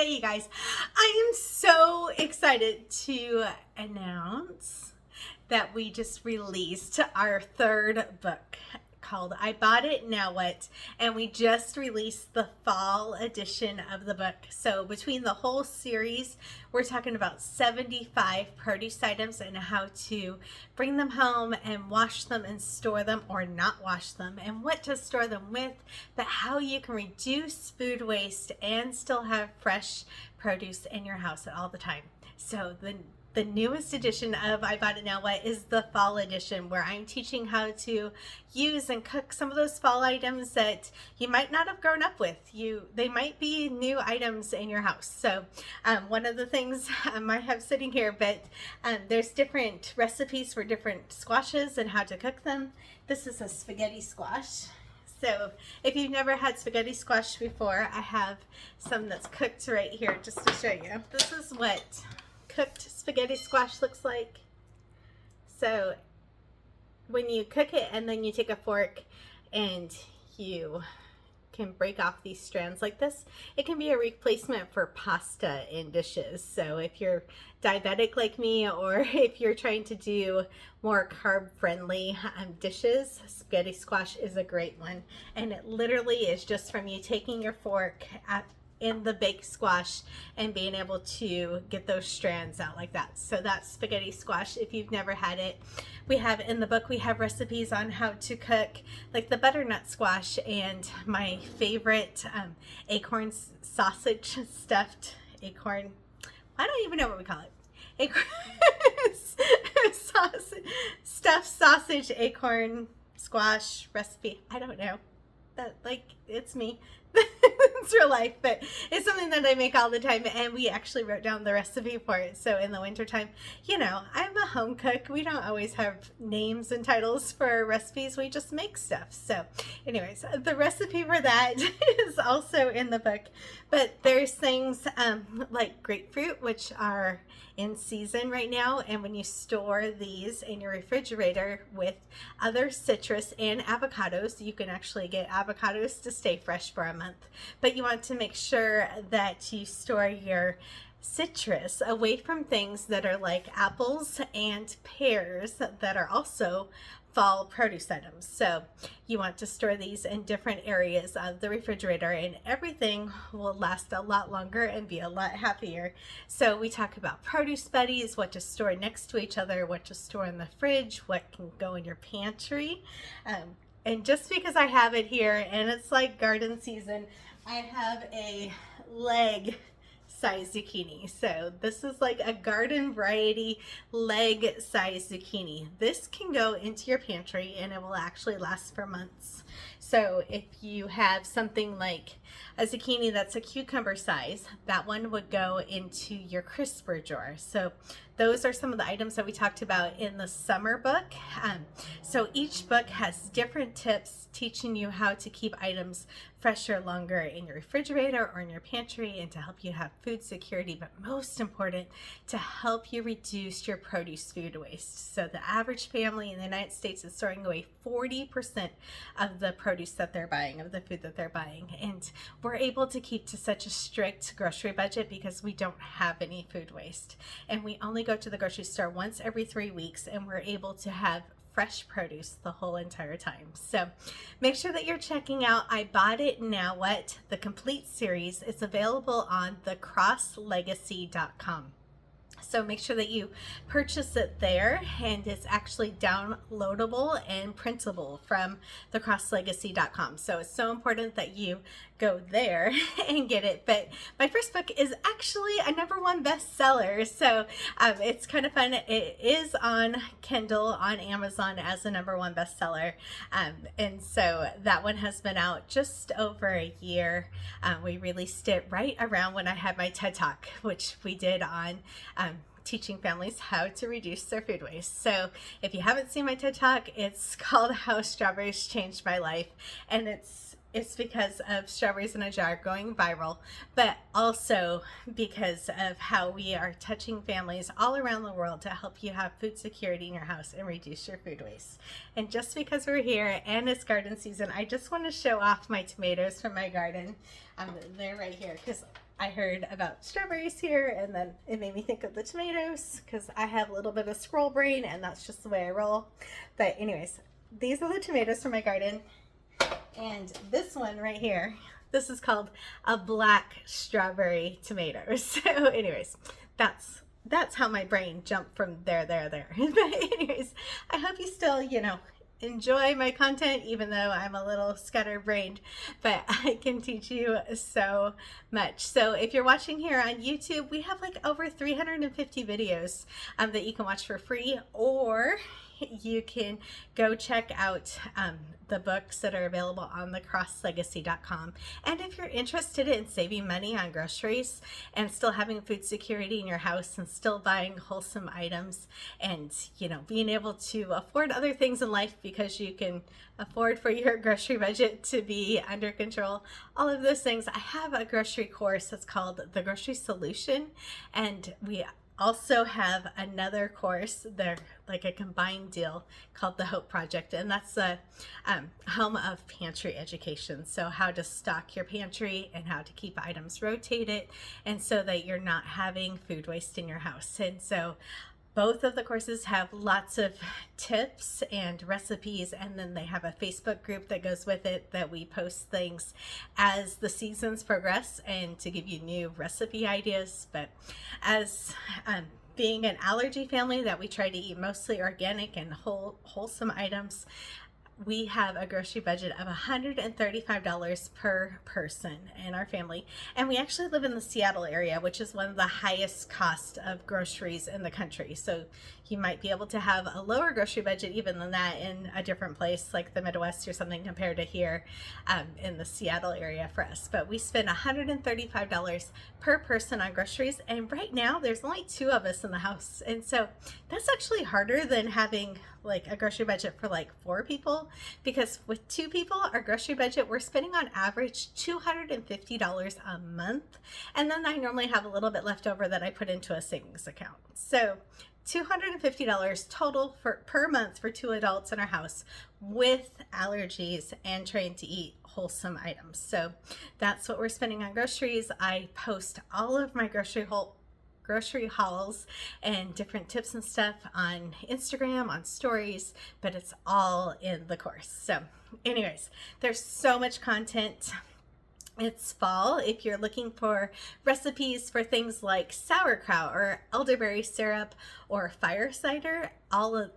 Hey, you guys. I am so excited to announce that we just released our third book called I Bought It, Now What? And we just released the fall edition of the book. So between the whole series, we're talking about 75 produce items and how to bring them home and wash them and store them or not wash them and what to store them with, but how you can reduce food waste and still have fresh produce in your house at all the time. So the newest edition of I Bought It Now What is the fall edition, where I'm teaching how to use and cook some of those fall items that you might not have grown up with. They might be new items in your house. So one of the things I have sitting here, but there's different recipes for different squashes and how to cook them. This is a spaghetti squash. So if you've never had spaghetti squash before, I have some that's cooked right here just to show you. This is what cooked spaghetti squash looks like. So when you cook it and then you take a fork and you can break off these strands like this, it can be a replacement for pasta in dishes. So if you're diabetic like me, or if you're trying to do more carb friendly dishes, spaghetti squash is a great one. And it literally is just from you taking your fork in the baked squash and being able to get those strands out like that. So that's spaghetti squash if you've never had it. We have in the book, we have recipes on how to cook like the butternut squash and my favorite acorn sausage stuffed acorn. I don't even know what we call it. Acorn stuffed sausage acorn squash recipe. I don't know. It's me. It's real life, but it's something that I make all the time, and we actually wrote down the recipe for it. So in the wintertime, I'm a home cook. We don't always have names and titles for our recipes. We just make stuff. So anyways, the recipe for that is also in the book, but there's things like grapefruit, which are in season right now, and when you store these in your refrigerator with other citrus and avocados, you can actually get avocados to stay fresh for a month. But you want to make sure that you store your citrus away from things that are like apples and pears that are also fall produce items. So you want to store these in different areas of the refrigerator, and everything will last a lot longer and be a lot happier. So we talk about produce buddies, what to store next to each other, what to store in the fridge, what can go in your pantry. And just because I have it here and it's like garden season, I have a leg size zucchini. So this is like a garden variety leg size zucchini. This can go into your pantry and it will actually last for months. So if you have something like a zucchini that's a cucumber size, that one would go into your crisper drawer. So those are some of the items that we talked about in the summer book. So each book has different tips teaching you how to keep items fresher longer in your refrigerator or in your pantry, and to help you have food security, but most important, to help you reduce your produce food waste. So the average family in the United States is throwing away 40% of the produce that they're buying, of the food that they're buying. And we're able to keep to such a strict grocery budget because we don't have any food waste. And we only go to the grocery store once every 3 weeks, and we're able to have fresh produce the whole entire time. So make sure that you're checking out I Bought It Now What, the complete series. It's available on thecrosslegacy.com. So make sure that you purchase it there, and it's actually downloadable and printable from thecrosslegacy.com. So it's so important that you go there and get it. But my first book is actually a #1 bestseller. So it's kind of fun. It is on Kindle on Amazon as a #1 bestseller. And so that one has been out just over a year. We released it right around when I had my TED Talk, which we did on teaching families how to reduce their food waste. So if you haven't seen my TED Talk, it's called How Strawberries Changed My Life, and it's because of strawberries in a jar going viral, but also because of how we are touching families all around the world to help you have food security in your house and reduce your food waste. And just because we're here and it's garden season, I just want to show off my tomatoes from my garden. They're right here because I heard about strawberries here, and then it made me think of the tomatoes because I have a little bit of squirrel brain, and that's just the way I roll. But anyways, these are the tomatoes from my garden, and this one right here, this is called a black strawberry tomato. So anyways, that's how my brain jumped from there. But anyways, I hope you still, enjoy my content, even though I'm a little scatterbrained, but I can teach you so much. So if you're watching here on YouTube, we have like over 350 videos that you can watch for free, or you can go check out the books that are available on thecrosslegacy.com. And if you're interested in saving money on groceries and still having food security in your house and still buying wholesome items and, being able to afford other things in life because you can afford for your grocery budget to be under control, all of those things, I have a grocery course that's called The Grocery Solution, and we also have another course, they're like a combined deal, called the Hope Project, and that's the home of pantry education. So how to stock your pantry and how to keep items rotated, and so that you're not having food waste in your house. And so both of the courses have lots of tips and recipes, and then they have a Facebook group that goes with it that we post things as the seasons progress and to give you new recipe ideas. But as being an allergy family that we try to eat mostly organic and wholesome items, we have a grocery budget of $135 per person in our family. And we actually live in the Seattle area, which is one of the highest cost of groceries in the country. So you might be able to have a lower grocery budget even than that in a different place like the Midwest or something compared to here in the Seattle area for us. But we spend $135 per person on groceries. And right now there's only 2 of us in the house. And so that's actually harder than having like a grocery budget for like 4 people, because with 2 people, our grocery budget, we're spending on average $250 a month. And then I normally have a little bit left over that I put into a savings account. So $250 total per month for 2 adults in our house with allergies and trying to eat wholesome items. So that's what we're spending on groceries. I post all of my grocery hauls and different tips and stuff on Instagram, on stories, but it's all in the course. So anyways, there's so much content. It's fall. If you're looking for recipes for things like sauerkraut or elderberry syrup or fire cider, or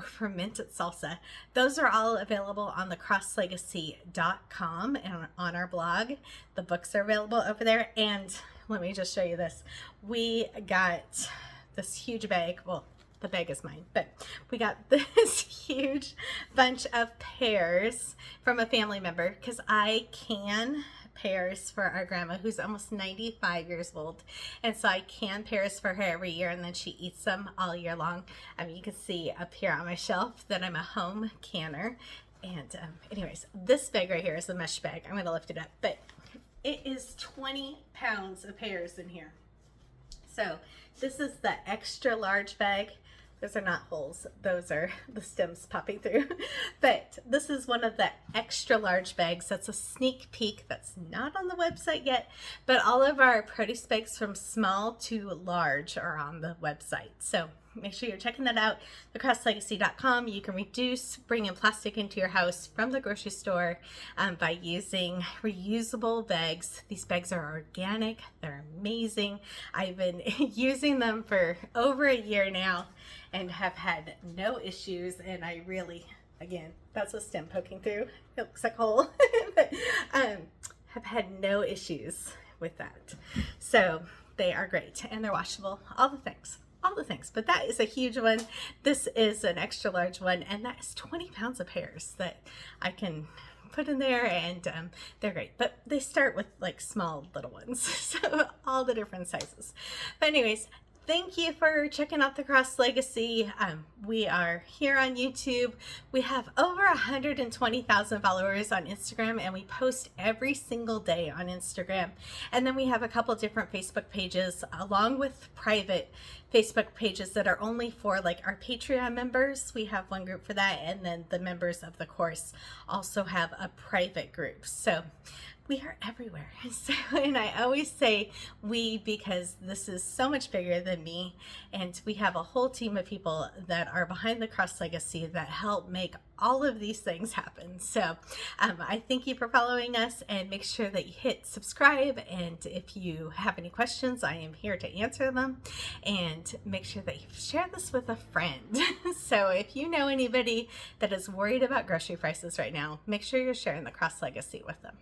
fermented salsa, those are all available on thecrosslegacy.com and on our blog. The books are available over there. And let me just show you this. We got this huge bag. Well, the bag is mine, but we got this huge bunch of pears from a family member because I can pears for our grandma who's almost 95 years old, and so I can pears for her every year, and then she eats them all year long. You can see up here on my shelf that I'm a home canner. And anyways, this bag right here is the mesh bag. I'm going to lift it up, but it is 20 pounds of pears in here. So this is the extra large bag. Those are not holes, those are the stems popping through. But this is one of the extra large bags. That's a sneak peek that's not on the website yet, but all of our produce bags from small to large are on the website. So make sure you're checking that out, thecrosslegacy.com. You can reduce bringing plastic into your house from the grocery store by using reusable bags. These bags are organic. They're amazing. I've been using them for over a year now and have had no issues. And I really, again, that's a stem poking through. It looks like a hole. But have had no issues with that. So they are great and they're washable, all the things. But that is a huge one. This is an extra large one, and that is 20 pounds of pears that I can put in there, and they're great. But they start with like small little ones, so all the different sizes. But anyways, thank you for checking out The Cross Legacy. We are here on YouTube. We have over 120,000 followers on Instagram, and we post every single day on Instagram. And then we have a couple different Facebook pages along with private Facebook pages that are only for like our Patreon members. We have one group for that, and then the members of the course also have a private group. So We are everywhere. So, and I always say we because this is so much bigger than me. And we have a whole team of people that are behind the Cross Legacy that help make all of these things happen. So I thank you for following us, and make sure that you hit subscribe. And if you have any questions, I am here to answer them. And make sure that you share this with a friend. So if you know anybody that is worried about grocery prices right now, make sure you're sharing the Cross Legacy with them.